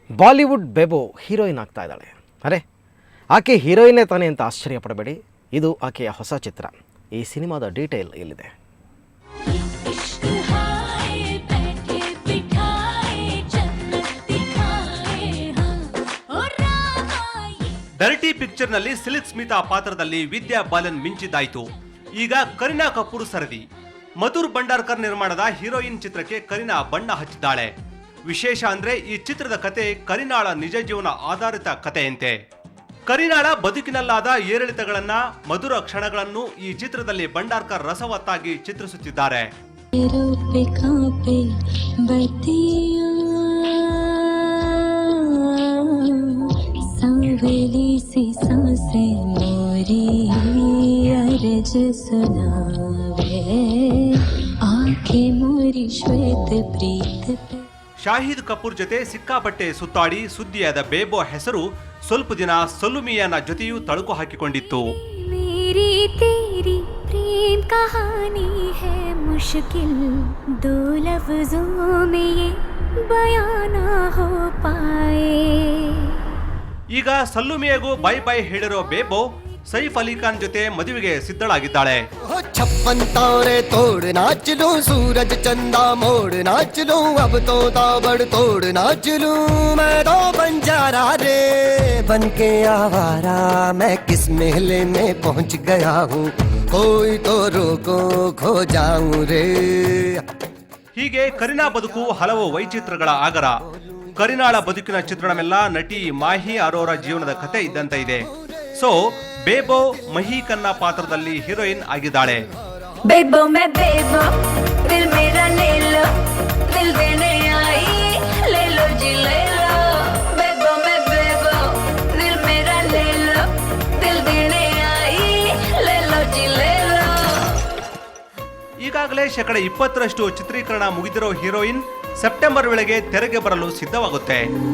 Bollywood ಬೆಬೋ heroine ಆಗ್ತಾ ಇದ್ದಾಳೆ. ಅರೆ ಆಕೆ ಹೀರೋಯಿನ್ನೇ ತಾನೇ ಅಂತ ಆಶ್ಚರ್ಯ ಪಡಬೇಡಿ. ಇದು ಆಕೆಯ ಹೊಸ ಚಿತ್ರ. ಈ ಸಿನಿಮಾದ ಡೀಟೇಲ್ ಇಲ್ಲಿದೆ. ಡರ್ಟಿ ಪಿಕ್ಚರ್ನಲ್ಲಿ ಸಿಲ್ಕ್ ಸ್ಮಿತಾ ಪಾತ್ರದಲ್ಲಿ ವಿದ್ಯಾ ಬಾಲನ್ ಮಿಂಚಿದ್ದಾಯಿತು. ಈಗ ಕರೀನಾ ಕಪೂರ್ ಸರದಿ. ಮಧುರ್ ಭಂಡಾರ್ಕರ್ ನಿರ್ಮಾಣದ ಹೀರೋಯಿನ್ ಚಿತ್ರಕ್ಕೆ ಕರೀನಾ ಬಣ್ಣ ಹಚ್ಚಿದ್ದಾಳೆ. ವಿಶೇಷ ಅಂದ್ರೆ ಈ ಚಿತ್ರದ ಕತೆ ಕರೀನಾಳ ನಿಜ ಜೀವನ ಆಧಾರಿತ ಕಥೆಯಂತೆ. ಕರೀನಾಳ ಬದುಕಿನಲ್ಲಾದ ಏರಿಳಿತಗಳನ್ನ, ಮಧುರ ಕ್ಷಣಗಳನ್ನು ಈ ಚಿತ್ರದಲ್ಲಿ ಭಂಡಾರ್ಕರ್ ರಸವತ್ತಾಗಿ ಚಿತ್ರಿಸುತ್ತಿದ್ದಾರೆ. ಶಾಹಿದ್ ಕಪೂರ್ ಜೊತೆ ಸಿಕ್ಕಾಪಟ್ಟೆ ಸುತ್ತಾಡಿ ಸುದ್ದಿಯಾದ ಬೇಬೋ ಹೆಸರು ಸ್ವಲ್ಪ ದಿನ ಸಲ್ಲುಮಿಯಾನ ಜೊತೆಯೂ ತಳುಕು ಹಾಕಿಕೊಂಡಿತ್ತು. ಈಗ ಸಲ್ಲುಮಿಯಾಗೂ ಬೈ ಬೈ ಹೇಳಿರೋ ಬೇಬೋ ಸೈಫ್ ಅಲಿ ಖಾನ್ ಜೊತೆ ಮದುವೆಗೆ ಸಿದ್ಧಳಾಗಿದ್ದಾಳೆ. छप्पन तारे तोड़ नाच लूं, सूरज चंदा मोड़ नाच लूं, अब तो ताबड़ तोड़ नाच लूं, मैं तो बंजारा रे बन के आवारा, मैं किस मेले में पहुंच गया हूँ, कोई तो रोको खो जाऊं रे. ಹೀಗೆ ಕರೀನಾ ಬದುಕು ಹಲವು ವೈಚಿತ್ರಗಳ ಆಗರ. ಕರೀನಾಳ ಬದುಕಿನ ಚಿತ್ರಣವೆಲ್ಲ ನಟಿ ಮಾಹಿ ಅರೋರಾ ಜೀವನದ ಕತೆ ಇದ್ದಂತ ಇದೆ. ಸೊ ಬೇಬೋ ಮಹಿ ಖನ್ನಾ ಪಾತ್ರದಲ್ಲಿ ಹೀರೋಯಿನ್ ಆಗಿದ್ದಾಳೆ. ಬೇಬೋ ಮೇ ಬೇಬೋ ದಿಲ್ ಮೇರಾ ಲೇ ಲೋ, ದಿಲ್ ದೇನೆ ಆಯಿ ಲೇ ಲೋ ಜಿ ಲೇ ಲೋ. ಬೇಬೋ ಮೇ ಬೇಬೋ ದಿಲ್ ಮೇರಾ ಲೇ ಲೋ, ದಿಲ್ ದೇನೆ ಆಯಿ ಲೇ ಲೋ ಜಿ ಲೇ ಲೋ. ಈಗಾಗಲೇ 20% ಚಿತ್ರೀಕರಣ ಮುಗಿದಿರೋ ಹೀರೋಯಿನ್ ಸೆಪ್ಟೆಂಬರ್ ವೇಳೆಗೆ ತೆರೆಗೆ ಬರಲು ಸಿದ್ಧವಾಗುತ್ತೆ.